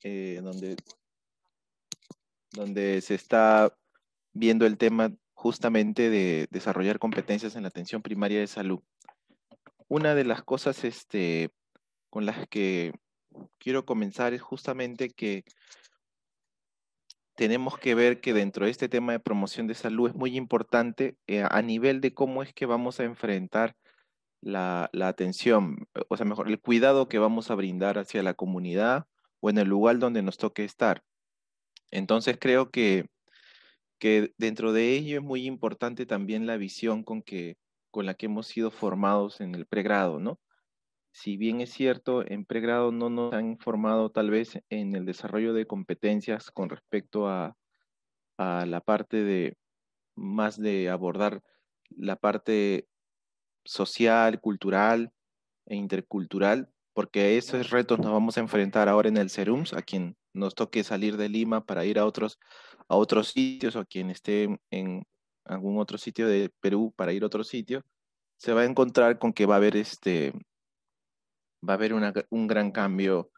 donde, donde se está viendo el tema justamente de desarrollar competencias en la atención primaria de salud. Una de las cosas con las que quiero comenzar es justamente que tenemos que ver que dentro de este tema de promoción de salud es muy importante a nivel de cómo es que vamos a enfrentar la atención, o sea, mejor, el cuidado que vamos a brindar hacia la comunidad o en el lugar donde nos toque estar. Entonces creo que dentro de ello es muy importante también la visión con la que hemos sido formados en el pregrado, ¿no? Si bien es cierto, en pregrado no nos han formado tal vez en el desarrollo de competencias con respecto a la parte de más de abordar la parte social, cultural e intercultural, porque a esos retos nos vamos a enfrentar ahora en el CERUMS, a quien nos toque salir de Lima para ir a otros sitios, o a quien esté en algún otro sitio de Perú para ir a otro sitio, se va a encontrar con que va a haber un gran cambio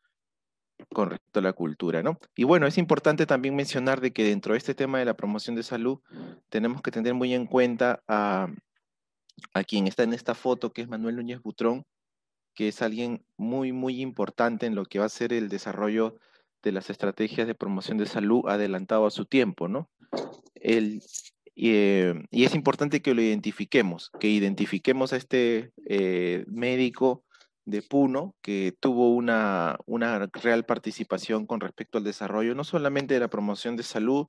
con respecto a la cultura, ¿no? Y bueno, es importante también mencionar de que dentro de este tema de la promoción de salud tenemos que tener muy en cuenta a quien está en esta foto, que es Manuel Núñez Butrón, que es alguien muy, muy importante en lo que va a ser el desarrollo de las estrategias de promoción de salud adelantado a su tiempo, ¿no? Él, y es importante que identifiquemos a este médico de Puno que tuvo una real participación con respecto al desarrollo, no solamente de la promoción de salud,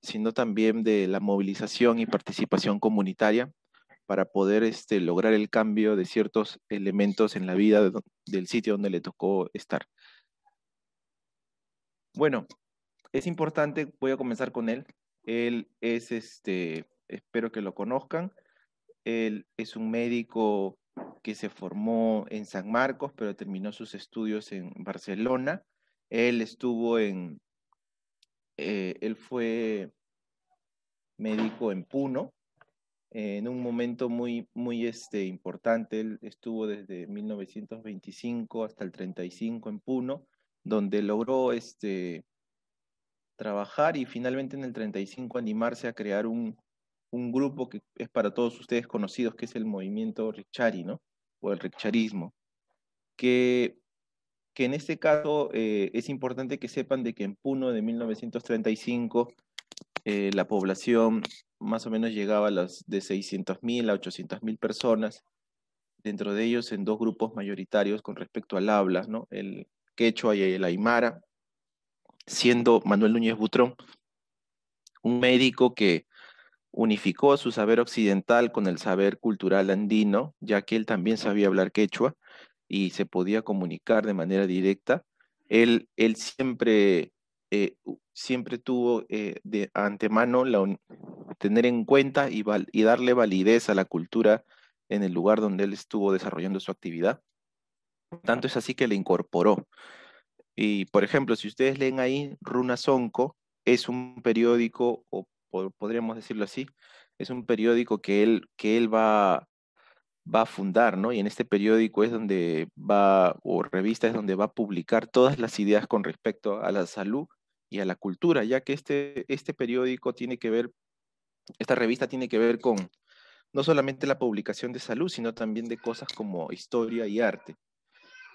sino también de la movilización y participación comunitaria para poder lograr el cambio de ciertos elementos en la vida del sitio donde le tocó estar. Bueno, es importante, voy a comenzar con él. Él es, espero que lo conozcan. Él es un médico que se formó en San Marcos, pero terminó sus estudios en Barcelona. Él estuvo él fue médico en Puno, en un momento muy, muy importante. Él estuvo desde 1925 hasta el 35 en Puno, donde logró trabajar y finalmente en el 35 animarse a crear un grupo que es para todos ustedes conocidos, que es el movimiento Ricciari, ¿no? O el Ricciarismo, que, que en este caso es importante que sepan de que en Puno de 1935 la población más o menos llegaba a las de 600.000 a 800.000 personas, dentro de ellos en dos grupos mayoritarios con respecto al habla, ¿no? El quechua y el aymara, siendo Manuel Núñez Butrón un médico que unificó su saber occidental con el saber cultural andino, ya que él también sabía hablar quechua y se podía comunicar de manera directa. Él siempre, siempre tuvo de antemano tener en cuenta y darle validez a la cultura en el lugar donde él estuvo desarrollando su actividad. Tanto es así que le incorporó. Y, por ejemplo, si ustedes leen ahí, Runa Sonco es un periódico, o podríamos decirlo así, es un periódico que él va a fundar, ¿no? Y en este periódico es donde o revista es donde va a publicar todas las ideas con respecto a la salud y a la cultura, ya que este periódico tiene que ver, esta revista tiene que ver con no solamente la publicación de salud, sino también de cosas como historia y arte.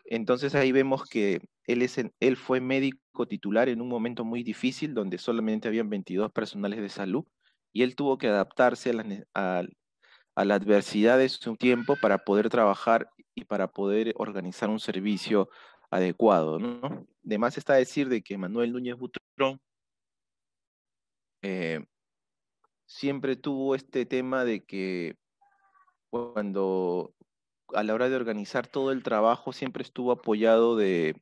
Entonces ahí vemos que él fue médico titular en un momento muy difícil donde solamente habían 22 personales de salud y él tuvo que adaptarse a la adversidad de su tiempo para poder trabajar y para poder organizar un servicio adecuado, ¿no? Además está decir de que Manuel Núñez Butrón eh, siempre tuvo este tema de que cuando a la hora de organizar todo el trabajo siempre estuvo apoyado de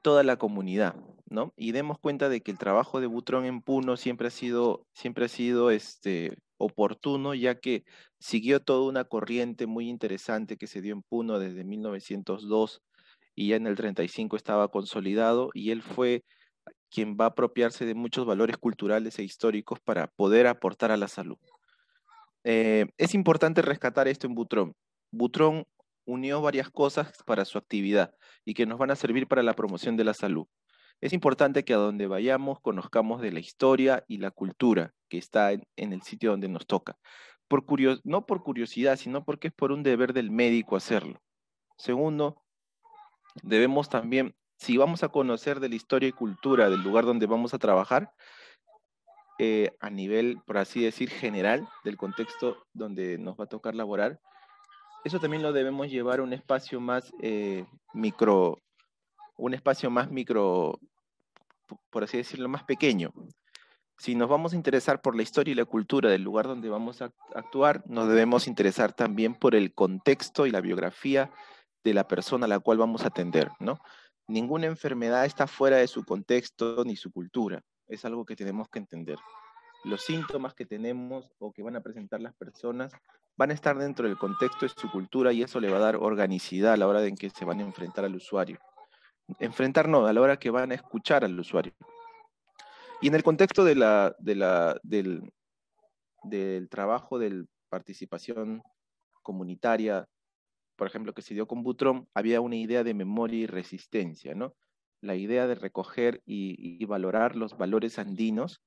toda la comunidad, ¿no? Y demos cuenta de que el trabajo de Butrón en Puno siempre ha sido oportuno, ya que siguió toda una corriente muy interesante que se dio en Puno desde 1902 y ya en el 35 estaba consolidado, y él fue quien va a apropiarse de muchos valores culturales e históricos para poder aportar a la salud. Es importante rescatar esto en Butrón. Butrón unió varias cosas para su actividad y que nos van a servir para la promoción de la salud. Es importante que a donde vayamos conozcamos de la historia y la cultura que está en el sitio donde nos toca. No por curiosidad, sino porque es por un deber del médico hacerlo. Segundo, debemos también, si vamos a conocer de la historia y cultura del lugar donde vamos a trabajar, a nivel, por así decir, general del contexto donde nos va a tocar laborar, eso también lo debemos llevar a un espacio más micro, por así decirlo, más pequeño. Si nos vamos a interesar por la historia y la cultura del lugar donde vamos a actuar, nos debemos interesar también por el contexto y la biografía de la persona a la cual vamos a atender, ¿no? Ninguna enfermedad está fuera de su contexto ni su cultura. Es algo que tenemos que entender. Los síntomas que tenemos o que van a presentar las personas van a estar dentro del contexto de su cultura y eso le va a dar organicidad a la hora en que se van a enfrentar al usuario. Enfrentar no, a la hora que van a escuchar al usuario. Y en el contexto del trabajo de participación comunitaria, por ejemplo, que se dio con Butrón, había una idea de memoria y resistencia, ¿no? La idea de recoger y valorar los valores andinos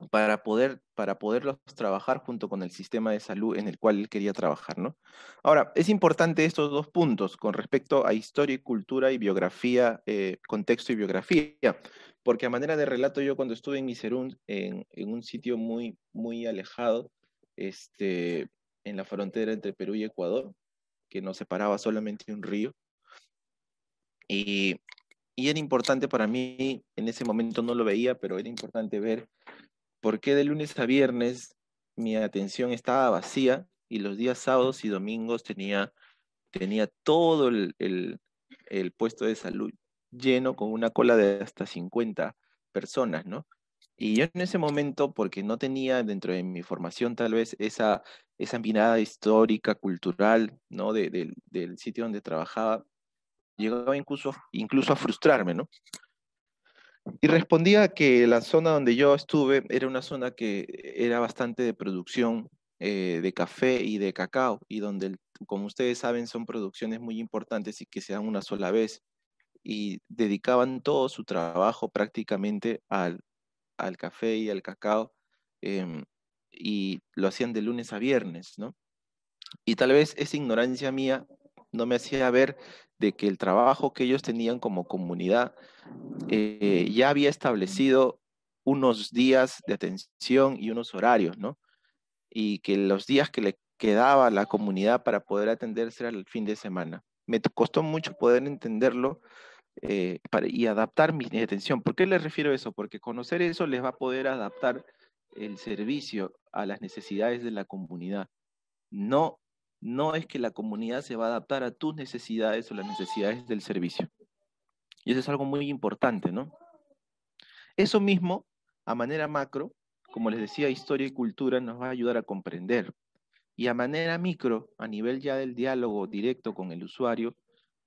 para poderlos trabajar junto con el sistema de salud en el cual él quería trabajar, ¿no? Ahora, es importante estos dos puntos con respecto a historia y cultura y biografía, contexto y biografía, porque a manera de relato yo cuando estuve en Miserún, en un sitio muy, muy alejado, en la frontera entre Perú y Ecuador, que nos separaba solamente un río, y, y era importante para mí, en ese momento no lo veía, pero era importante ver por qué de lunes a viernes mi atención estaba vacía y los días sábados y domingos tenía todo el puesto de salud lleno con una cola de hasta 50 personas, ¿no? Y yo en ese momento, porque no tenía dentro de mi formación tal vez esa mirada histórica, cultural, ¿no? Del sitio donde trabajaba, llegaba incluso a frustrarme, ¿no? Y respondía que la zona donde yo estuve era una zona que era bastante de producción de café y de cacao, y donde, como ustedes saben, son producciones muy importantes y que se dan una sola vez, y dedicaban todo su trabajo prácticamente al café y al cacao, em, y lo hacían de lunes a viernes, ¿no? Y tal vez esa ignorancia mía no me hacía ver de que el trabajo que ellos tenían como comunidad ya había establecido unos días de atención y unos horarios, ¿no? Y que los días que le quedaba a la comunidad para poder atenderse era el fin de semana. Me costó mucho poder entenderlo y adaptar mi atención. ¿Por qué les refiero a eso? Porque conocer eso les va a poder adaptar el servicio a las necesidades de la comunidad. No, no es que la comunidad se va a adaptar a tus necesidades o las necesidades del servicio. Y eso es algo muy importante, ¿no? Eso mismo, a manera macro, como les decía, historia y cultura nos va a ayudar a comprender. Y a manera micro, a nivel ya del diálogo directo con el usuario,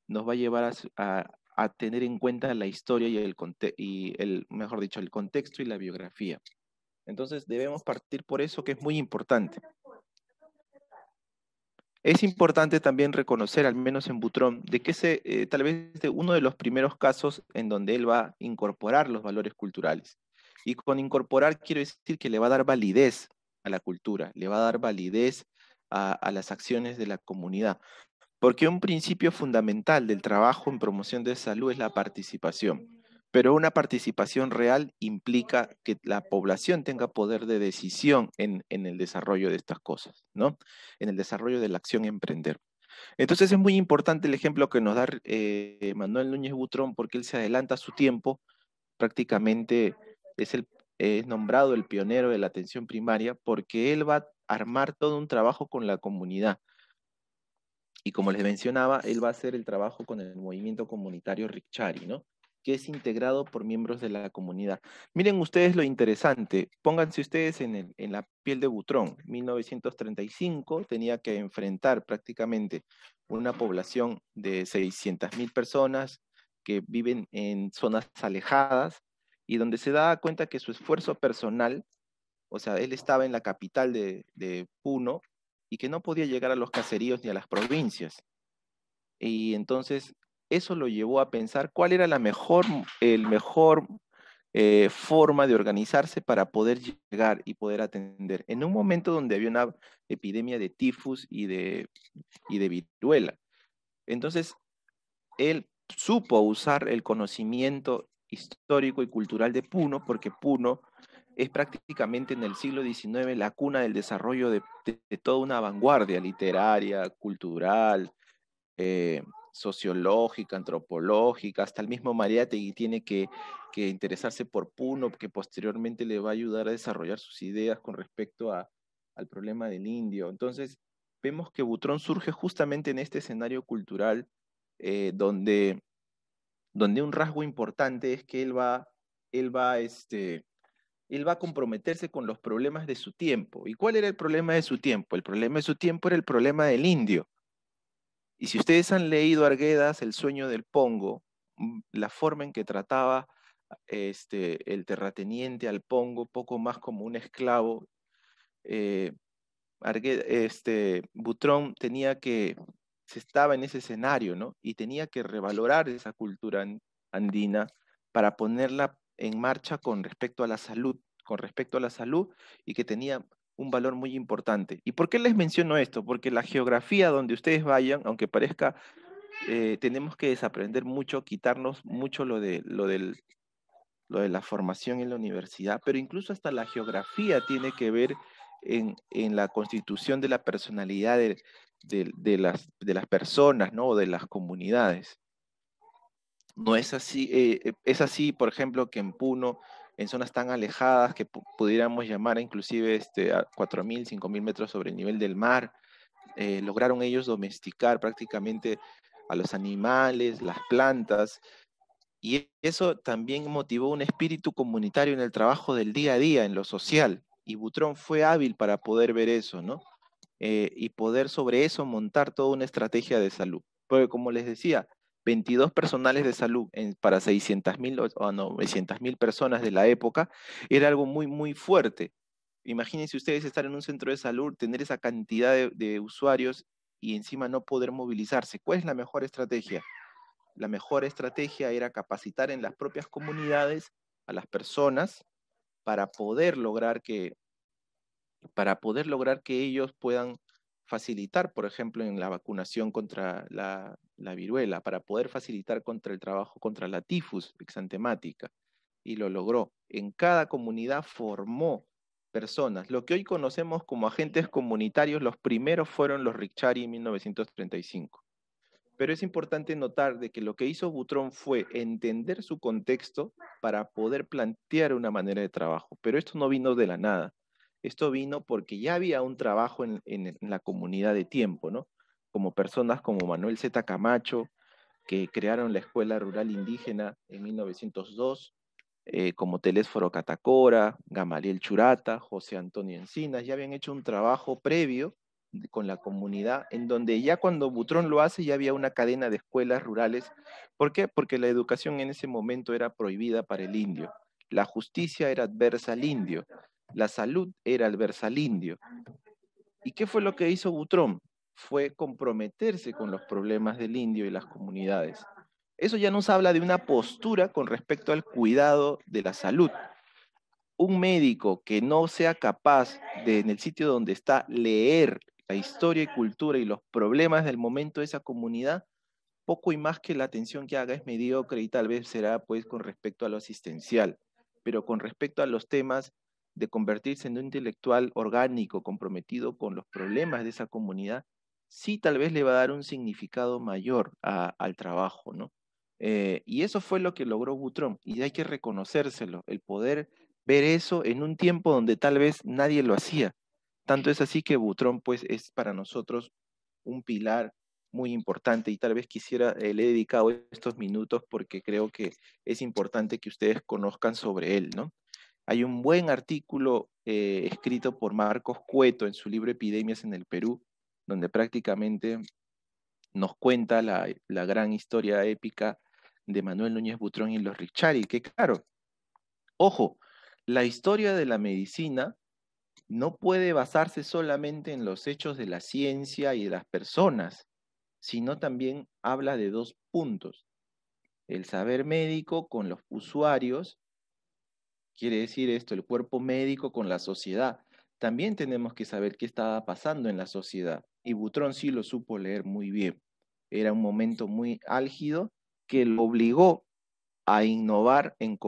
nos va a llevar a tener en cuenta la historia mejor dicho, el contexto y la biografía. Entonces debemos partir por eso, que es muy importante. Es importante también reconocer, al menos en Butrón, de que tal vez de uno de los primeros casos en donde él va a incorporar los valores culturales. Y con incorporar quiero decir que le va a dar validez a la cultura, le va a dar validez a las acciones de la comunidad. Porque un principio fundamental del trabajo en promoción de salud es la participación. Pero una participación real implica que la población tenga poder de decisión en el desarrollo de estas cosas, ¿no? En el desarrollo de la acción emprender. Entonces es muy importante el ejemplo que nos da Manuel Núñez Butrón, porque él se adelanta a su tiempo, prácticamente es nombrado el pionero de la atención primaria, porque él va a armar todo un trabajo con la comunidad. Y como les mencionaba, él va a hacer el trabajo con el movimiento comunitario Ricciari, ¿no? Que es integrado por miembros de la comunidad. Miren ustedes lo interesante, pónganse ustedes en la piel de Butrón. 1935 tenía que enfrentar prácticamente una población de 600.000 personas que viven en zonas alejadas y donde se da cuenta que su esfuerzo personal, o sea, él estaba en la capital de Puno, y que no podía llegar a los caseríos ni a las provincias. Y entonces eso lo llevó a pensar cuál era el mejor forma de organizarse para poder llegar y poder atender. En un momento donde había una epidemia de tifus y de viruela. Entonces, él supo usar el conocimiento histórico y cultural de Puno, porque Puno es prácticamente en el siglo XIX la cuna del desarrollo de toda una vanguardia literaria, cultural, sociológica, antropológica, hasta el mismo Mariátegui tiene que interesarse por Puno, que posteriormente le va a ayudar a desarrollar sus ideas con respecto al problema del indio. Entonces, vemos que Butrón surge justamente en este escenario cultural donde un rasgo importante es que él va a comprometerse con los problemas de su tiempo. ¿Y cuál era el problema de su tiempo? El problema de su tiempo era el problema del indio. Y si ustedes han leído Arguedas, El sueño del Pongo, la forma en que trataba el terrateniente al Pongo, poco más como un esclavo, eh, Butrón se estaba en ese escenario, ¿no? Y tenía que revalorar esa cultura andina para ponerla en marcha con respecto a la salud y que tenía un valor muy importante. ¿Y por qué les menciono esto? Porque la geografía donde ustedes vayan, aunque parezca, tenemos que desaprender mucho, quitarnos mucho lo de la formación en la universidad, pero incluso hasta la geografía tiene que ver en la constitución de la personalidad de las personas, ¿no? O de las comunidades. No es así, es así, por ejemplo, que en Puno, en zonas tan alejadas que pudiéramos llamar inclusive a 4.000, 5.000 metros sobre el nivel del mar, lograron ellos domesticar prácticamente a los animales, las plantas, y eso también motivó un espíritu comunitario en el trabajo del día a día, en lo social. Y Butrón fue hábil para poder ver eso, ¿no? Y poder sobre eso montar toda una estrategia de salud. Porque como les decía, 22 personales de salud para 600.000 o 900.000 personas de la época era algo muy, muy fuerte. Imagínense ustedes estar en un centro de salud, tener esa cantidad de usuarios y encima no poder movilizarse. ¿Cuál es la mejor estrategia? La mejor estrategia era capacitar en las propias comunidades a las personas para poder lograr que, ellos puedan facilitar, por ejemplo, en la vacunación contra la viruela, para poder facilitar contra el trabajo contra la tifus exantemática. Y lo logró. En cada comunidad formó personas. Lo que hoy conocemos como agentes comunitarios, los primeros fueron los Ricciari en 1935. Pero es importante notar de que lo que hizo Butrón fue entender su contexto para poder plantear una manera de trabajo. Pero esto no vino de la nada. Esto vino porque ya había un trabajo en la comunidad de tiempo, ¿no? Como personas como Manuel Z. Camacho, que crearon la Escuela Rural Indígena en 1902, como Telésforo Catacora, Gamaliel Churata, José Antonio Encinas, ya habían hecho un trabajo previo con la comunidad, en donde ya cuando Butrón lo hace ya había una cadena de escuelas rurales. ¿Por qué? Porque la educación en ese momento era prohibida para el indio. La justicia era adversa al indio. La salud era adversa al indio. ¿Y qué fue lo que hizo Butrón? Fue comprometerse con los problemas del indio y las comunidades. Eso ya nos habla de una postura con respecto al cuidado de la salud. Un médico que no sea capaz de, en el sitio donde está, leer la historia y cultura y los problemas del momento de esa comunidad, poco y más que la atención que haga es mediocre y tal vez será pues con respecto a lo asistencial, pero con respecto a los temas de convertirse en un intelectual orgánico comprometido con los problemas de esa comunidad, sí tal vez le va a dar un significado mayor al trabajo, ¿no? Y eso fue lo que logró Butrón, y hay que reconocérselo, el poder ver eso en un tiempo donde tal vez nadie lo hacía. Tanto es así que Butrón pues es para nosotros un pilar muy importante y tal vez le he dedicado estos minutos porque creo que es importante que ustedes conozcan sobre él, ¿no? Hay un buen artículo escrito por Marcos Cueto en su libro Epidemias en el Perú, donde prácticamente nos cuenta la gran historia épica de Manuel Núñez Butrón y los Ricciari, que claro, ojo, la historia de la medicina no puede basarse solamente en los hechos de la ciencia y de las personas, sino también habla de dos puntos: el saber médico con los usuarios, quiere decir esto, el cuerpo médico con la sociedad. También tenemos que saber qué estaba pasando en la sociedad. Y Butrón sí lo supo leer muy bien. Era un momento muy álgido que lo obligó a innovar en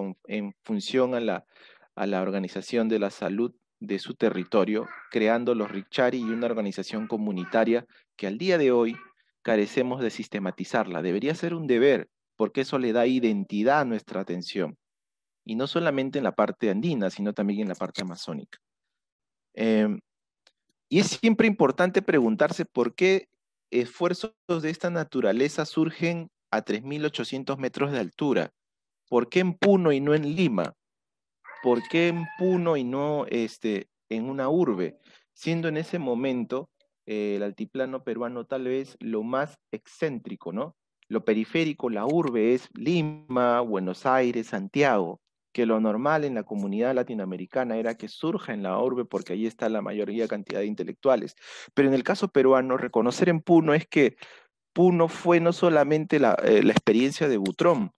función a la organización de la salud de su territorio, creando los Ricciari y una organización comunitaria que al día de hoy carecemos de sistematizarla. Debería ser un deber, porque eso le da identidad a nuestra atención, y no solamente en la parte andina, sino también en la parte amazónica. Eh, y es siempre importante preguntarse por qué esfuerzos de esta naturaleza surgen a 3.800 metros de altura. ¿Por qué en Puno y no en Lima? ¿Por qué en Puno y no en una urbe? Siendo en ese momento el altiplano peruano tal vez lo más excéntrico, ¿no? Lo periférico, la urbe es Lima, Buenos Aires, Santiago, que lo normal en la comunidad latinoamericana era que surja en la urbe porque ahí está la mayoría cantidad de intelectuales. Pero en el caso peruano, reconocer en Puno es que Puno fue no solamente la experiencia de Butrón.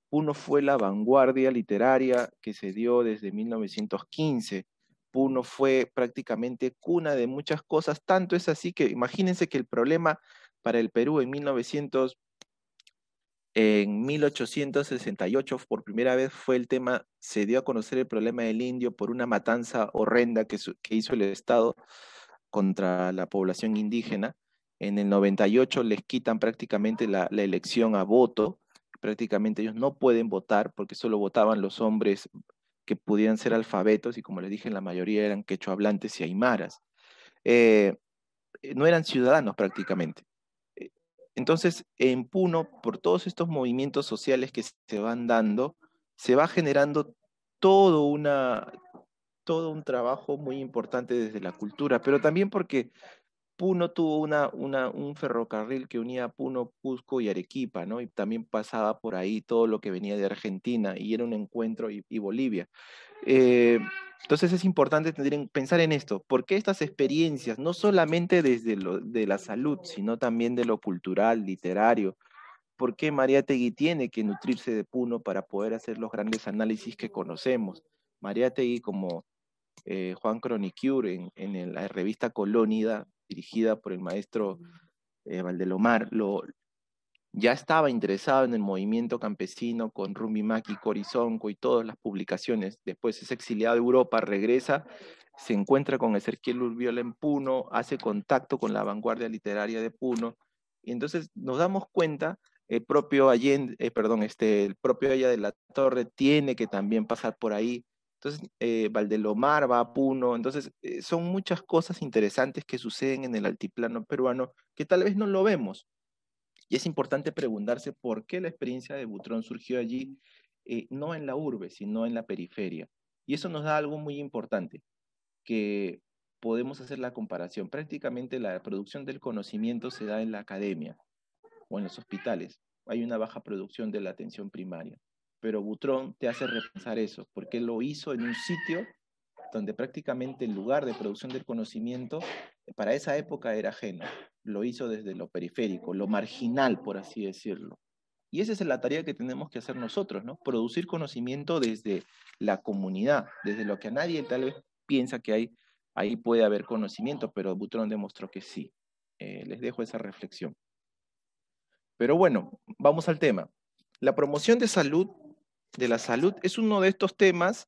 Puno fue la vanguardia literaria que se dio desde 1915. Puno fue prácticamente cuna de muchas cosas, tanto es así que imagínense que el problema para el Perú en 1868 por primera vez fue el tema, se dio a conocer el problema del indio por una matanza horrenda que hizo el Estado contra la población indígena. En el 98 les quitan prácticamente la elección a voto, prácticamente ellos no pueden votar porque solo votaban los hombres que pudieran ser alfabetos y como les dije, la mayoría eran quechohablantes y aymaras. Eh, no eran ciudadanos prácticamente. Eh, Entonces, en Puno, por todos estos movimientos sociales que se van dando, se va generando todo, todo un trabajo muy importante desde la cultura, pero también porque Puno tuvo un ferrocarril que unía Puno, Cusco y Arequipa, ¿no? Y también pasaba por ahí todo lo que venía de Argentina y era un encuentro y Bolivia. Eh, entonces es importante pensar en esto. ¿Por qué estas experiencias, no solamente desde lo de la salud, sino también de lo cultural, literario? ¿Por qué Mariátegui tiene que nutrirse de Puno para poder hacer los grandes análisis que conocemos? Mariátegui, como Juan Cronicure en la revista Colónida, dirigida por el maestro Valdelomar, ya estaba interesado en el movimiento campesino con Rumi Maki, Corizonco y todas las publicaciones. Después es exiliado a Europa, regresa, se encuentra con Ezequiel Urbiola en Puno, hace contacto con la vanguardia literaria de Puno, y entonces nos damos cuenta, el propio Allende, el propio Aya de la Torre tiene que también pasar por ahí. Entonces, Valdelomar va a Puno. Entonces, son muchas cosas interesantes que suceden en el altiplano peruano que tal vez no lo vemos. Y es importante preguntarse por qué la experiencia de Butrón surgió allí, no en la urbe, sino en la periferia. Y eso nos da algo muy importante, que podemos hacer la comparación. Prácticamente la producción del conocimiento se da en la academia o en los hospitales. Hay una baja producción de la atención primaria. Pero Butrón te hace repensar eso, porque lo hizo en un sitio donde prácticamente el lugar de producción del conocimiento para esa época era ajeno. Lo hizo desde lo periférico, lo marginal, por así decirlo. Y esa es la tarea que tenemos que hacer nosotros, ¿no? Producir conocimiento desde la comunidad, desde lo que a nadie tal vez piensa que ahí puede haber conocimiento, pero Butrón demostró que sí. Les dejo esa reflexión. Pero bueno, vamos al tema. La promoción de la salud, es uno de estos temas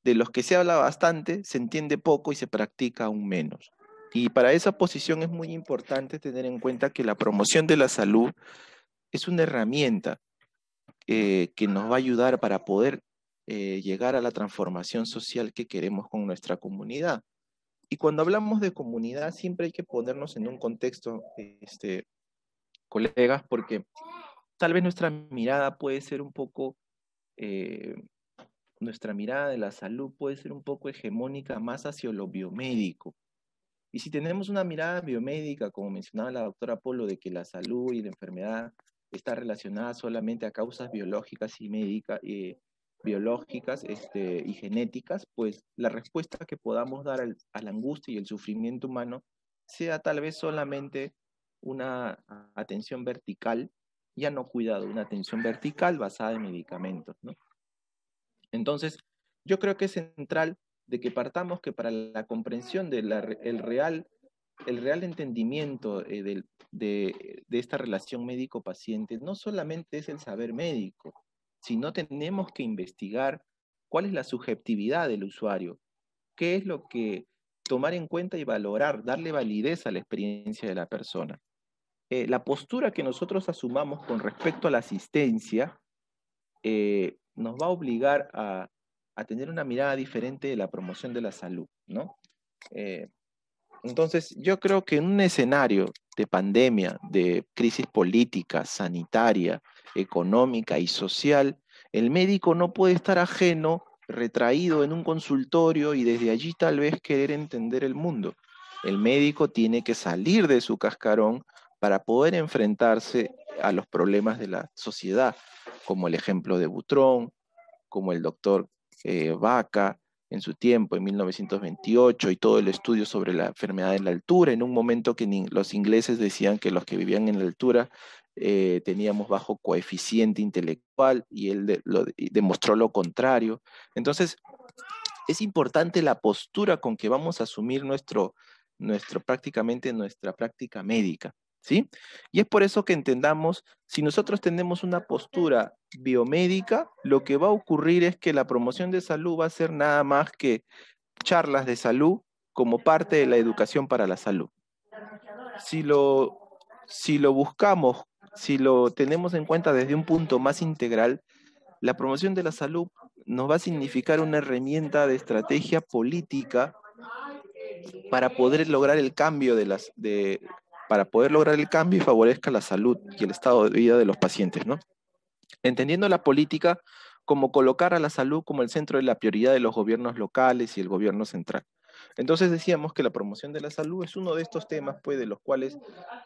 de los que se habla bastante, se entiende poco y se practica aún menos. Y para esa posición es muy importante tener en cuenta que la promoción de la salud es una herramienta que nos va a ayudar para poder llegar a la transformación social que queremos con nuestra comunidad. Y cuando hablamos de comunidad, siempre hay que ponernos en un contexto, colegas, porque tal vez nuestra mirada puede ser un poco eh, nuestra mirada de la salud puede ser un poco hegemónica más hacia lo biomédico. Y si tenemos una mirada biomédica, como mencionaba la doctora Polo, de que la salud y la enfermedad está relacionada solamente a causas biológicas y médicas, biológicas y genéticas, pues la respuesta que podamos dar a la angustia y el sufrimiento humano sea tal vez solamente una atención vertical, ya no cuidado, una atención vertical basada en medicamentos, ¿no? Entonces, yo creo que es central de que partamos que para la comprensión del el real entendimiento de esta relación médico-paciente no solamente es el saber médico, sino tenemos que investigar cuál es la subjetividad del usuario, qué es lo que tomar en cuenta y valorar, darle validez a la experiencia de la persona. La postura que nosotros asumamos con respecto a la asistencia nos va a obligar a tener una mirada diferente de la promoción de la salud, ¿no? Eh, entonces, yo creo que en un escenario de pandemia, de crisis política, sanitaria, económica y social, el médico no puede estar ajeno, retraído en un consultorio y desde allí tal vez querer entender el mundo. El médico tiene que salir de su cascarón para poder enfrentarse a los problemas de la sociedad, como el ejemplo de Butrón, como el doctor Vaca en su tiempo, en 1928, y todo el estudio sobre la enfermedad en la altura, en un momento que los ingleses decían que los que vivían en la altura teníamos bajo coeficiente intelectual, y él demostró lo contrario. Entonces, es importante la postura con que vamos a asumir prácticamente nuestra práctica médica, ¿sí? Y es por eso que entendamos, si nosotros tenemos una postura biomédica, lo que va a ocurrir es que la promoción de salud va a ser nada más que charlas de salud como parte de la educación para la salud. Si lo, si lo buscamos, si lo tenemos en cuenta desde un punto más integral, la promoción de la salud nos va a significar una herramienta de estrategia política para poder lograr el cambio para poder lograr el cambio y favorezca la salud y el estado de vida de los pacientes, ¿no? Entendiendo la política como colocar a la salud como el centro de la prioridad de los gobiernos locales y el gobierno central. Entonces decíamos que la promoción de la salud es uno de estos temas, pues, de los cuales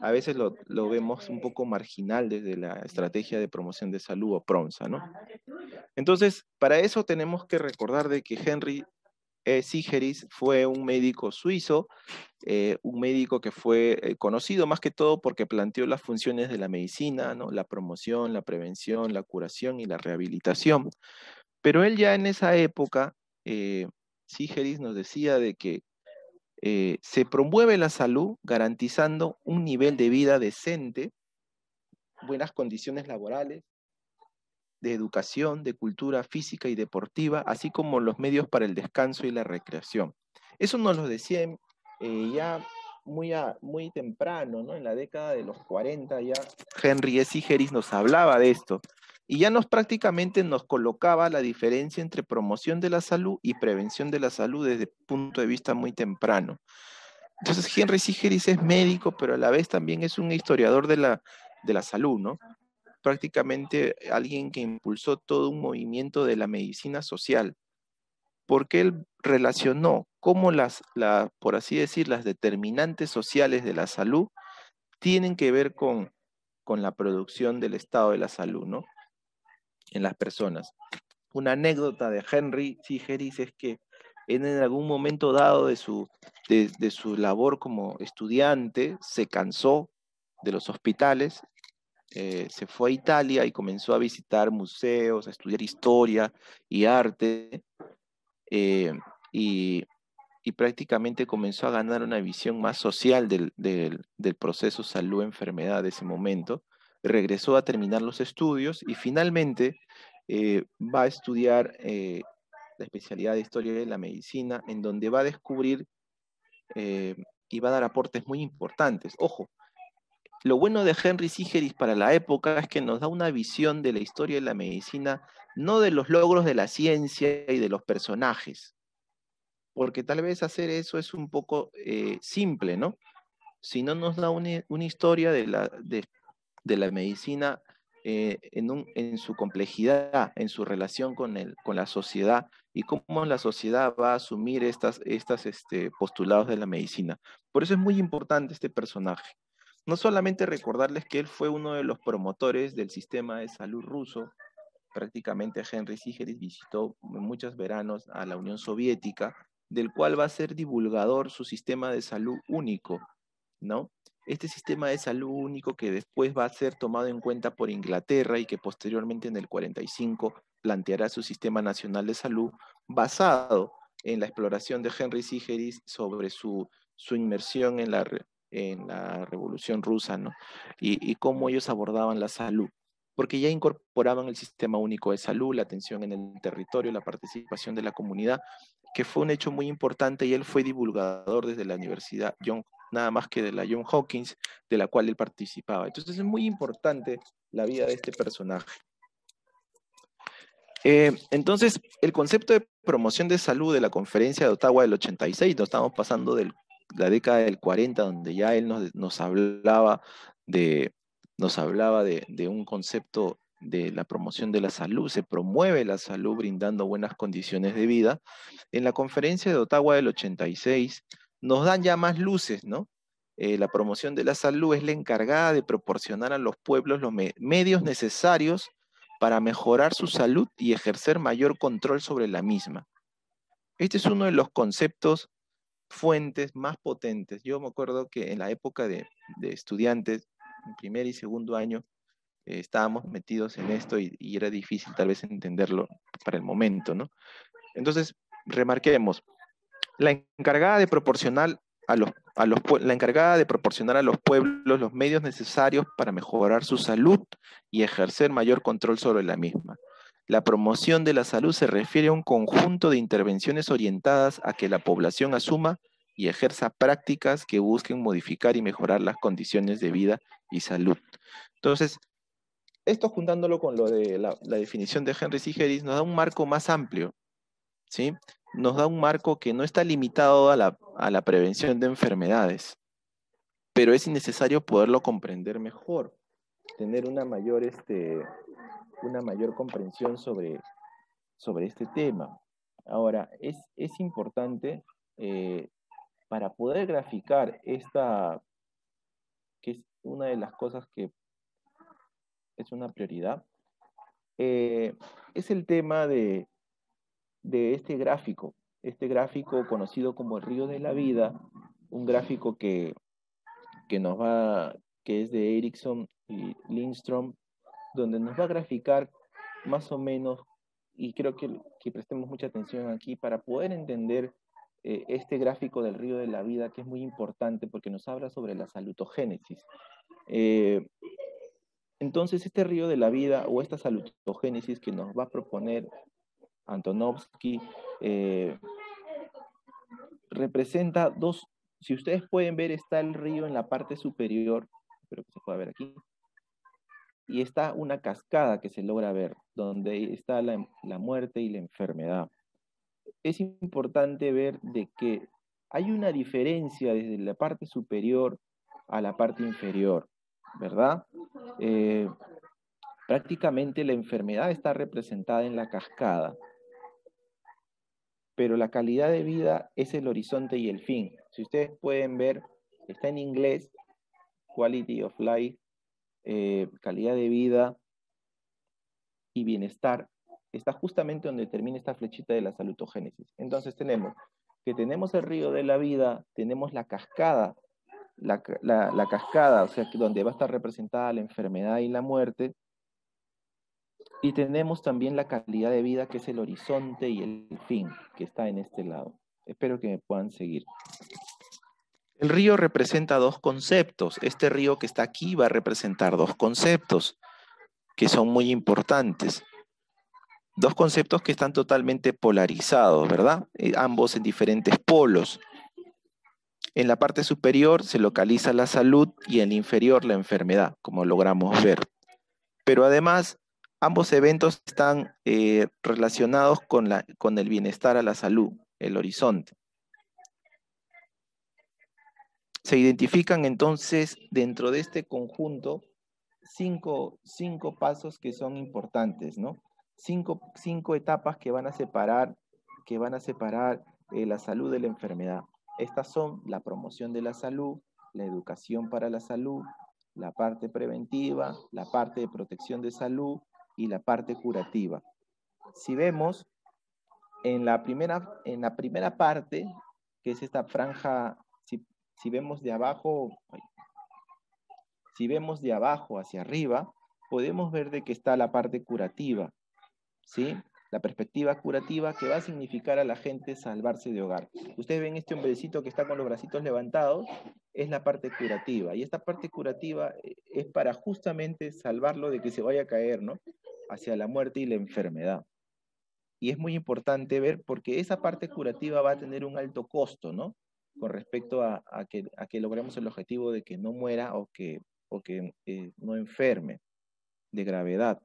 a veces lo vemos un poco marginal desde la estrategia de promoción de salud o PROMSA, ¿no? Entonces, para eso tenemos que recordar de que Henry Sigeris fue un médico suizo, un médico que fue conocido más que todo porque planteó las funciones de la medicina, ¿no? La promoción, la prevención, la curación y la rehabilitación. Pero él ya en esa época, Sigeris nos decía de que se promueve la salud garantizando un nivel de vida decente, buenas condiciones laborales, de educación, de cultura física y deportiva, así como los medios para el descanso y la recreación. Eso nos lo decía ya muy temprano, ¿no? En la década de los 40 ya Henry Sigeris nos hablaba de esto y ya prácticamente nos colocaba la diferencia entre promoción de la salud y prevención de la salud desde un punto de vista muy temprano. Entonces Henry Sigeris es médico, pero a la vez también es un historiador de la salud, ¿no? Prácticamente alguien que impulsó todo un movimiento de la medicina social, porque él relacionó cómo por así decir, las determinantes sociales de la salud tienen que ver con la producción del estado de la salud, ¿no? En las personas. Una anécdota de Henry Sigeris es que en algún momento dado de su labor como estudiante se cansó de los hospitales, se fue a Italia y comenzó a visitar museos, a estudiar historia y arte, eh, y, y prácticamente comenzó a ganar una visión más social del proceso salud-enfermedad de ese momento. Regresó a terminar los estudios y finalmente va a estudiar la especialidad de historia de la medicina, en donde va a descubrir y va a dar aportes muy importantes. Ojo, lo bueno de Henry Sigeris para la época es que nos da una visión de la historia de la medicina, no de los logros de la ciencia y de los personajes, porque tal vez hacer eso es un poco simple, ¿no? Sino nos da una historia de la medicina en su complejidad, en su relación con la sociedad y cómo la sociedad va a asumir estos postulados de la medicina. Por eso es muy importante este personaje. No solamente recordarles que él fue uno de los promotores del sistema de salud ruso, prácticamente Henry Sigeris visitó muchos veranos a la Unión Soviética, del cual va a ser divulgador su sistema de salud único, ¿no? Este sistema de salud único que después va a ser tomado en cuenta por Inglaterra y que posteriormente en el 45 planteará su sistema nacional de salud basado en la exploración de Henry Sigeris sobre su inmersión en la Revolución Rusa, ¿no? Y cómo ellos abordaban la salud, porque ya incorporaban el sistema único de salud, la atención en el territorio, la participación de la comunidad, que fue un hecho muy importante, y él fue divulgador desde la Universidad nada más que de la John Hopkins, de la cual él participaba. Entonces es muy importante la vida de este personaje. Entonces, el concepto de promoción de salud de la Conferencia de Ottawa del 86, nos estamos pasando de la década del 40, donde ya él nos hablaba de un concepto de la promoción de la salud, se promueve la salud brindando buenas condiciones de vida. En la Conferencia de Ottawa del 86 nos dan ya más luces, ¿no? La promoción de la salud es la encargada de proporcionar a los pueblos los medios necesarios para mejorar su salud y ejercer mayor control sobre la misma. Este es uno de los conceptos fuentes más potentes. Yo me acuerdo que en la época de estudiantes, en primer y segundo año, estábamos metidos en esto y era difícil tal vez entenderlo para el momento, ¿no? Entonces, remarquemos, la encargada de proporcionar a los pueblos los medios necesarios para mejorar su salud y ejercer mayor control sobre la misma. La promoción de la salud se refiere a un conjunto de intervenciones orientadas a que la población asuma y ejerza prácticas que busquen modificar y mejorar las condiciones de vida y salud. Entonces, esto juntándolo con lo de la definición de Henry Sigeris nos da un marco más amplio, ¿sí? Nos da un marco que no está limitado a la prevención de enfermedades, pero es necesario poderlo comprender mejor, tener una mayor comprensión sobre este tema. Ahora, es importante para poder graficar esta, que es una de las cosas que es una prioridad, es el tema de este gráfico conocido como el río de la vida, un gráfico que es de Erickson y Lindstrom, donde nos va a graficar más o menos, y creo que prestemos mucha atención aquí para poder entender este gráfico del río de la vida, que es muy importante porque nos habla sobre la salutogénesis. Entonces, este río de la vida o esta salutogénesis que nos va a proponer Antonovsky representa dos. Si ustedes pueden ver, está el río en la parte superior, espero que se pueda ver aquí, y está una cascada que se logra ver, donde está la muerte y la enfermedad. Es importante ver de que hay una diferencia desde la parte superior a la parte inferior, ¿verdad? Prácticamente la enfermedad está representada en la cascada, pero la calidad de vida es el horizonte y el fin. Si ustedes pueden ver, está en inglés, quality of life, calidad de vida y bienestar, está justamente donde termina esta flechita de la salutogénesis. Entonces tenemos el río de la vida, tenemos la cascada, la cascada, o sea, donde va a estar representada la enfermedad y la muerte, y tenemos también la calidad de vida, que es el horizonte y el fin, que está en este lado. Espero que me puedan seguir. El río representa dos conceptos. Este río que está aquí va a representar dos conceptos que son muy importantes. Dos conceptos que están totalmente polarizados, ¿verdad? Ambos en diferentes polos. En la parte superior se localiza la salud y en la inferior la enfermedad, como logramos ver. Pero además, ambos eventos están relacionados con el bienestar a la salud, el horizonte. Se identifican entonces dentro de este conjunto cinco pasos que son importantes, ¿no? Cinco etapas que van a separar la salud de la enfermedad. Estas son la promoción de la salud, la educación para la salud, la parte preventiva, la parte de protección de salud y la parte curativa. Si vemos en la primera parte, que es esta franja, si vemos de abajo, si vemos de abajo hacia arriba, podemos ver de que está la parte curativa, ¿sí? La perspectiva curativa que va a significar a la gente salvarse de hogar. Ustedes ven este hombrecito que está con los bracitos levantados, es la parte curativa. Y esta parte curativa es para justamente salvarlo de que se vaya a caer, ¿no? Hacia la muerte y la enfermedad. Y es muy importante ver porque esa parte curativa va a tener un alto costo, ¿no? Con respecto a que logremos el objetivo de que no muera o que no enferme de gravedad.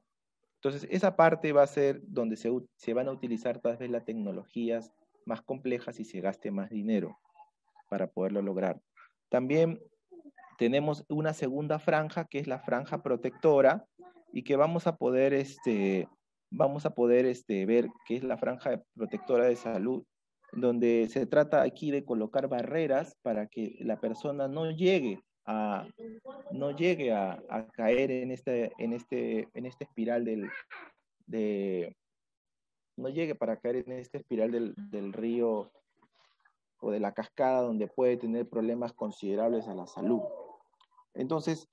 Entonces, esa parte va a ser donde se van a utilizar tal vez las tecnologías más complejas y se gaste más dinero para poderlo lograr. También tenemos una segunda franja, que es la franja protectora, y que vamos a poder ver que es la franja protectora de salud, donde se trata aquí de colocar barreras para que la persona no llegue a caer en esta espiral no llegue para caer en esta espiral del río o de la cascada, donde puede tener problemas considerables a la salud. Entonces,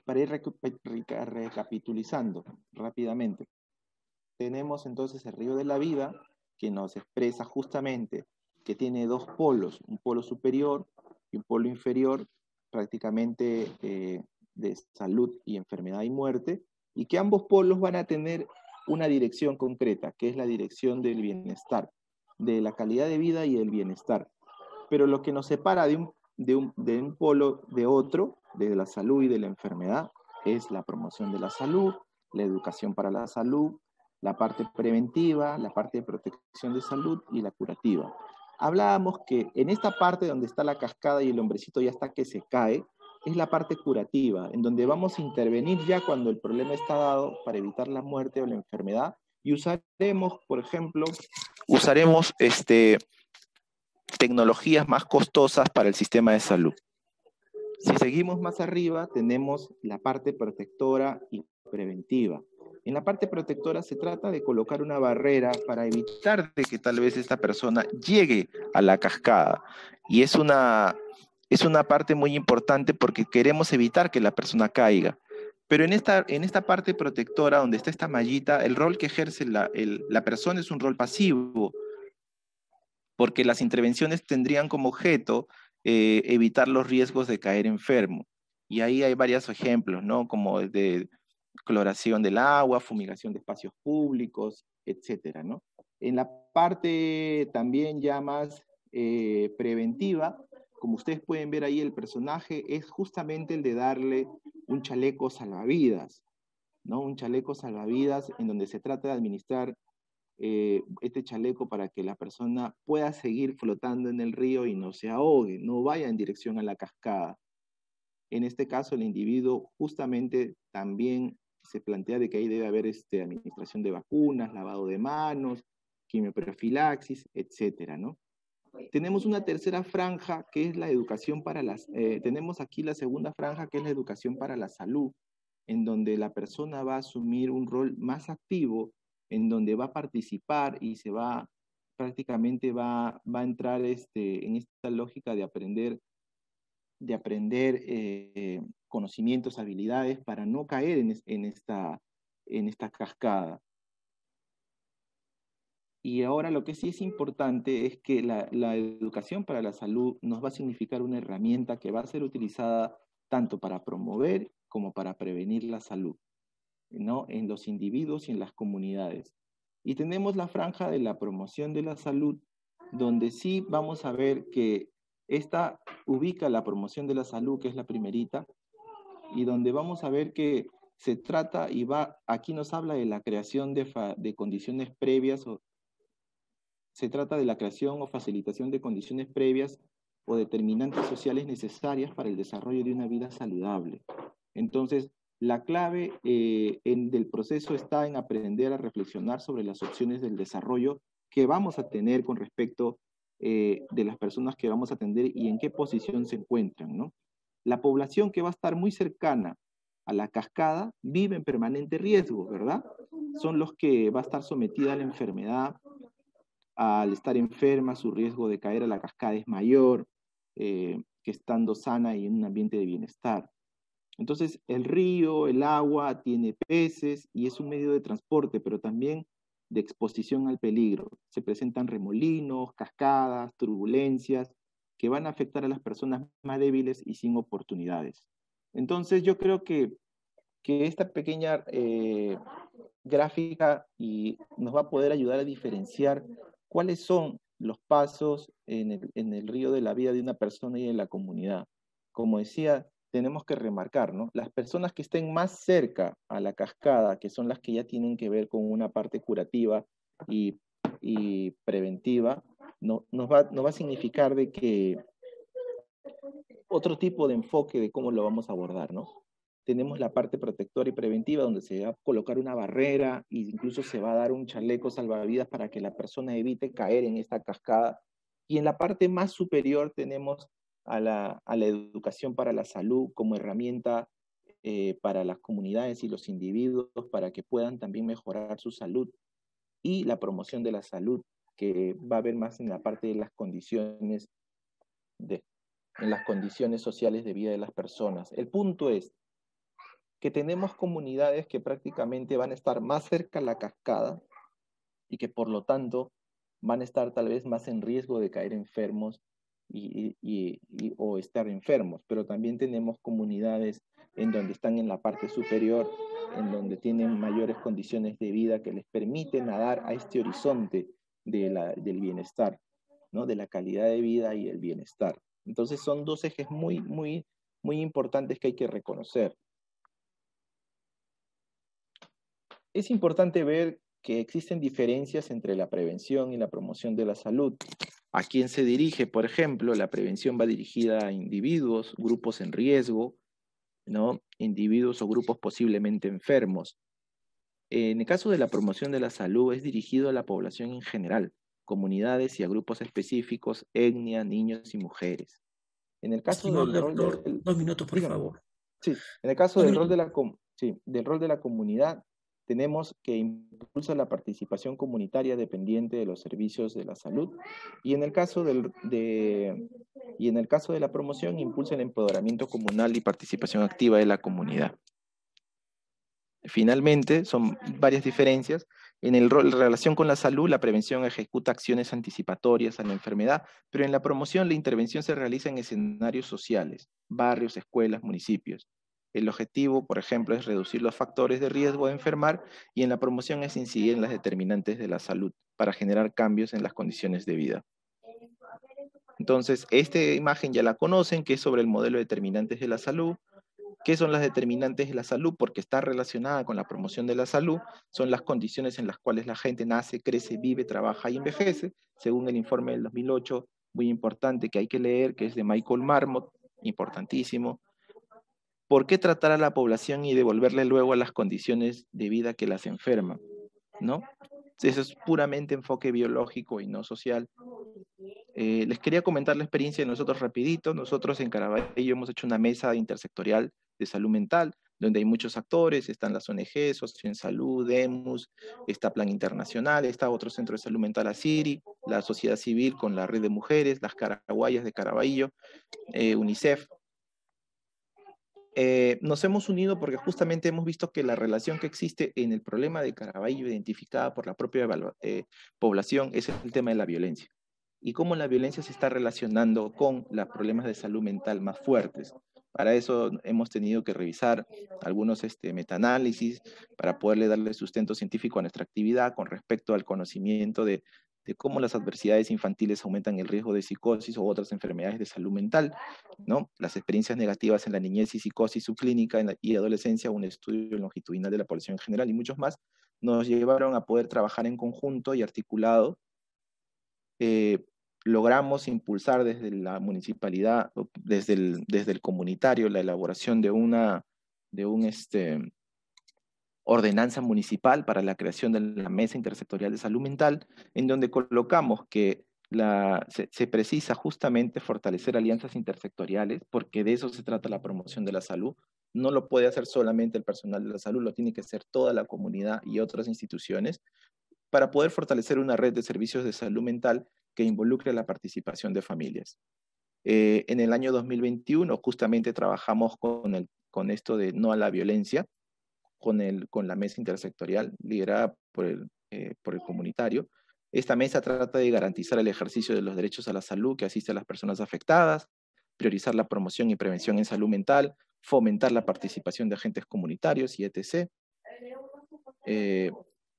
para ir recapitulizando rápidamente, tenemos entonces el río de la vida, que nos expresa justamente que tiene dos polos, un polo superior y un polo inferior, prácticamente de salud y enfermedad y muerte, y que ambos polos van a tener una dirección concreta, que es la dirección del bienestar, de la calidad de vida y del bienestar. Pero lo que nos separa de un polo de otro, de la salud y de la enfermedad, es la promoción de la salud, la educación para la salud, la parte preventiva, la parte de protección de salud y la curativa. Hablábamos que en esta parte donde está la cascada y el hombrecito ya está que se cae, es la parte curativa, en donde vamos a intervenir ya cuando el problema está dado para evitar la muerte o la enfermedad, y usaremos, por ejemplo, tecnologías más costosas para el sistema de salud. Si seguimos más arriba, tenemos la parte protectora y preventiva. En la parte protectora se trata de colocar una barrera para evitar de que tal vez esta persona llegue a la cascada. Y es una parte muy importante porque queremos evitar que la persona caiga. Pero en esta parte protectora, donde está esta mallita, el rol que ejerce la persona es un rol pasivo, porque las intervenciones tendrían como objeto evitar los riesgos de caer enfermo. Y ahí hay varios ejemplos, ¿no? Como de cloración del agua, fumigación de espacios públicos, etcétera, ¿no? En la parte también ya más preventiva, como ustedes pueden ver ahí, el personaje es justamente el de darle un chaleco salvavidas, ¿no? Un chaleco salvavidas en donde se trata de administrar este chaleco para que la persona pueda seguir flotando en el río y no se ahogue, no vaya en dirección a la cascada. En este caso, el individuo justamente también se plantea de que ahí debe haber administración de vacunas, lavado de manos, quimioprofilaxis, etcétera, ¿no? Tenemos una tercera franja que es la educación para tenemos aquí la segunda franja que es la educación para la salud, en donde la persona va a asumir un rol más activo, en donde va a participar y prácticamente va a entrar en esta lógica de aprender conocimientos, habilidades para no caer en esta cascada. Y ahora lo que sí es importante es que la educación para la salud nos va a significar una herramienta que va a ser utilizada tanto para promover como para prevenir la salud, ¿no? En los individuos y en las comunidades. Y tenemos la franja de la promoción de la salud, donde sí vamos a ver que esta ubica la promoción de la salud, que es la primerita, y donde vamos a ver que se trata aquí nos habla de la creación de condiciones previas, se trata de la creación o facilitación de condiciones previas o determinantes sociales necesarias para el desarrollo de una vida saludable. Entonces, la clave del proceso está en aprender a reflexionar sobre las opciones del desarrollo que vamos a tener con respecto de las personas que vamos a atender y en qué posición se encuentran, ¿no? La población que va a estar muy cercana a la cascada vive en permanente riesgo, ¿verdad? Son los que va a estar sometida a la enfermedad. Al estar enferma, su riesgo de caer a la cascada es mayor que estando sana y en un ambiente de bienestar. Entonces, el río, el agua, tiene peces y es un medio de transporte, pero también de exposición al peligro. Se presentan remolinos, cascadas, turbulencias, que van a afectar a las personas más débiles y sin oportunidades. Entonces, yo creo que esta pequeña gráfica nos va a poder ayudar a diferenciar cuáles son los pasos en el río de la vida de una persona y de la comunidad. Como decía, tenemos que remarcar, ¿no? Las personas que estén más cerca a la cascada, que son las que ya tienen que ver con una parte curativa y preventiva, nos va a significar de que otro tipo de enfoque de cómo lo vamos a abordar, ¿no? Tenemos la parte protectora y preventiva, donde se va a colocar una barrera e incluso se va a dar un chaleco salvavidas para que la persona evite caer en esta cascada. Y en la parte más superior tenemos a la educación para la salud como herramienta para las comunidades y los individuos para que puedan también mejorar su salud, y la promoción de la salud, que va a haber más en la parte de las condiciones en las condiciones sociales de vida de las personas. El punto es que tenemos comunidades que prácticamente van a estar más cerca a la cascada y que por lo tanto van a estar tal vez más en riesgo de caer enfermos o estar enfermos, pero también tenemos comunidades en donde están en la parte superior, en donde tienen mayores condiciones de vida que les permiten nadar a este horizonte del bienestar, ¿no? De la calidad de vida y el bienestar. Entonces son dos ejes muy importantes que hay que reconocer. Es importante ver que existen diferencias entre la prevención y la promoción de la salud. ¿A quién se dirige? Por ejemplo, la prevención va dirigida a individuos, grupos en riesgo, ¿no? Individuos o grupos posiblemente enfermos. En el caso de la promoción de la salud es dirigido a la población en general, comunidades y a grupos específicos, etnia, niños y mujeres. En el caso Estimado del rol doctor, del... 2 minutos, por Dígame. favor. Sí, en el caso 2 minutos. del rol de la comunidad, tenemos que impulsa la participación comunitaria dependiente de los servicios de la salud, y en el caso y en el caso de la promoción, impulsa el empoderamiento comunal y participación activa de la comunidad. Finalmente, son varias diferencias. En relación con la salud, la prevención ejecuta acciones anticipatorias a la enfermedad, pero en la promoción la intervención se realiza en escenarios sociales, barrios, escuelas, municipios. El objetivo, por ejemplo, es reducir los factores de riesgo de enfermar, y en la promoción es incidir en las determinantes de la salud para generar cambios en las condiciones de vida. Entonces, esta imagen ya la conocen, que es sobre el modelo de determinantes de la salud. ¿Qué son las determinantes de la salud? Porque está relacionada con la promoción de la salud. Son las condiciones en las cuales la gente nace, crece, vive, trabaja y envejece, según el informe del 2008, muy importante, que hay que leer, que es de Michael Marmot, importantísimo. ¿Por qué tratar a la población y devolverle luego a las condiciones de vida que las enferman? ¿No? Eso es puramente enfoque biológico y no social. Les quería comentar la experiencia de nosotros rapidito. Nosotros en Caraballo hemos hecho una mesa intersectorial de salud mental, donde hay muchos actores. Están las ONG, Socio en Salud, DEMUS, está Plan Internacional, está otro centro de salud mental, ASIRI, la sociedad civil con la red de mujeres, las Caraguayas de Caraballo, UNICEF. Nos hemos unido porque justamente hemos visto que la relación que existe en el problema de Caraballo, identificada por la propia población, es el tema de la violencia, y cómo la violencia se está relacionando con los problemas de salud mental más fuertes. Para eso hemos tenido que revisar algunos metaanálisis para poderle darle sustento científico a nuestra actividad con respecto al conocimiento de cómo las adversidades infantiles aumentan el riesgo de psicosis u otras enfermedades de salud mental, ¿no? Las experiencias negativas en la niñez y psicosis subclínica y adolescencia, un estudio longitudinal de la población en general y muchos más, nos llevaron a poder trabajar en conjunto y articulado. Logramos impulsar desde la municipalidad, desde el comunitario, la elaboración de una ordenanza municipal para la creación de la Mesa Intersectorial de Salud Mental, en donde colocamos que se precisa justamente fortalecer alianzas intersectoriales, porque de eso se trata la promoción de la salud, no lo puede hacer solamente el personal de la salud, lo tiene que hacer toda la comunidad y otras instituciones para poder fortalecer una red de servicios de salud mental que involucre la participación de familias. En el año 2021 justamente trabajamos con esto de no a la violencia, con la mesa intersectorial liderada por el comunitario. Esta mesa trata de garantizar el ejercicio de los derechos a la salud que asiste a las personas afectadas, priorizar la promoción y prevención en salud mental, fomentar la participación de agentes comunitarios y etc. Eh,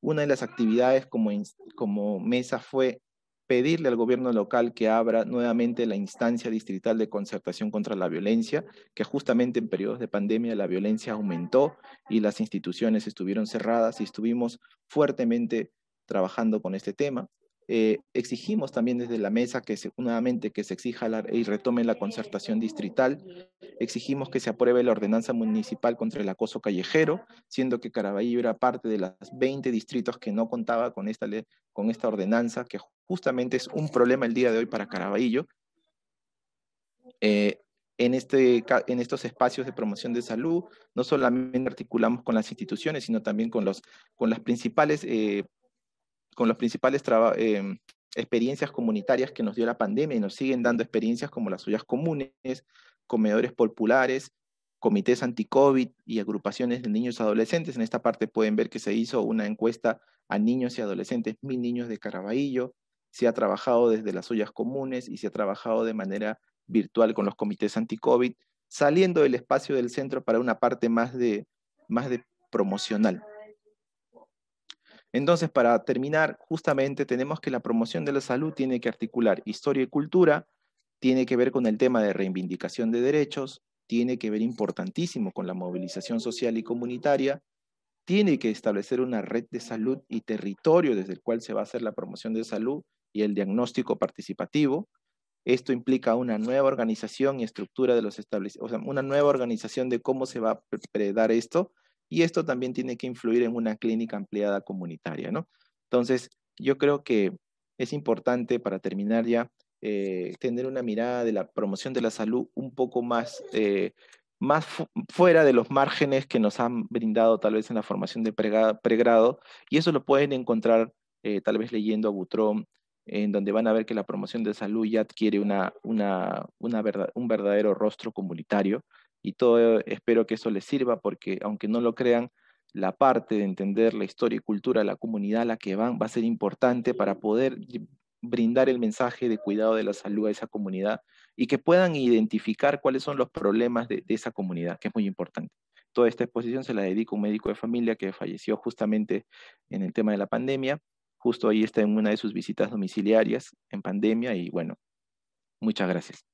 una de las actividades como mesa fue pedirle al gobierno local que abra nuevamente la instancia distrital de concertación contra la violencia, que justamente en periodos de pandemia la violencia aumentó y las instituciones estuvieron cerradas y estuvimos fuertemente trabajando con este tema. Exigimos también desde la mesa nuevamente que se exija y retome la concertación distrital. Exigimos que se apruebe la ordenanza municipal contra el acoso callejero, siendo que Caraballo era parte de los 20 distritos que no contaba con esta ordenanza, que justamente es un problema el día de hoy para Caraballo. En estos espacios de promoción de salud, no solamente articulamos con las instituciones, sino también con los principales experiencias comunitarias que nos dio la pandemia y nos siguen dando experiencias como las ollas comunes, comedores populares, comités anti-COVID y agrupaciones de niños y adolescentes. En esta parte pueden ver que se hizo una encuesta a niños y adolescentes, 1000 niños de Caraballo. Se ha trabajado desde las ollas comunes y se ha trabajado de manera virtual con los comités anti-COVID, saliendo del espacio del centro para una parte más de promocional. Entonces, para terminar, justamente tenemos que la promoción de la salud tiene que articular historia y cultura, tiene que ver con el tema de reivindicación de derechos, tiene que ver importantísimo con la movilización social y comunitaria, tiene que establecer una red de salud y territorio desde el cual se va a hacer la promoción de salud y el diagnóstico participativo. Esto implica una nueva organización y estructura de los establecimientos, o sea, una nueva organización de cómo se va a dar esto, y esto también tiene que influir en una clínica ampliada comunitaria, ¿no? Entonces, yo creo que es importante, para terminar ya, tener una mirada de la promoción de la salud un poco más, fuera de los márgenes que nos han brindado tal vez en la formación de pregrado, y eso lo pueden encontrar tal vez leyendo a Butrón, en donde van a ver que la promoción de salud ya adquiere un verdadero rostro comunitario, y todo espero que eso les sirva, porque aunque no lo crean, la parte de entender la historia y cultura de la comunidad a la que van va a ser importante para poder brindar el mensaje de cuidado de la salud a esa comunidad y que puedan identificar cuáles son los problemas de esa comunidad, que es muy importante. Toda esta exposición se la dedico a un médico de familia que falleció justamente en el tema de la pandemia. Justo ahí está en una de sus visitas domiciliarias en pandemia y bueno, muchas gracias.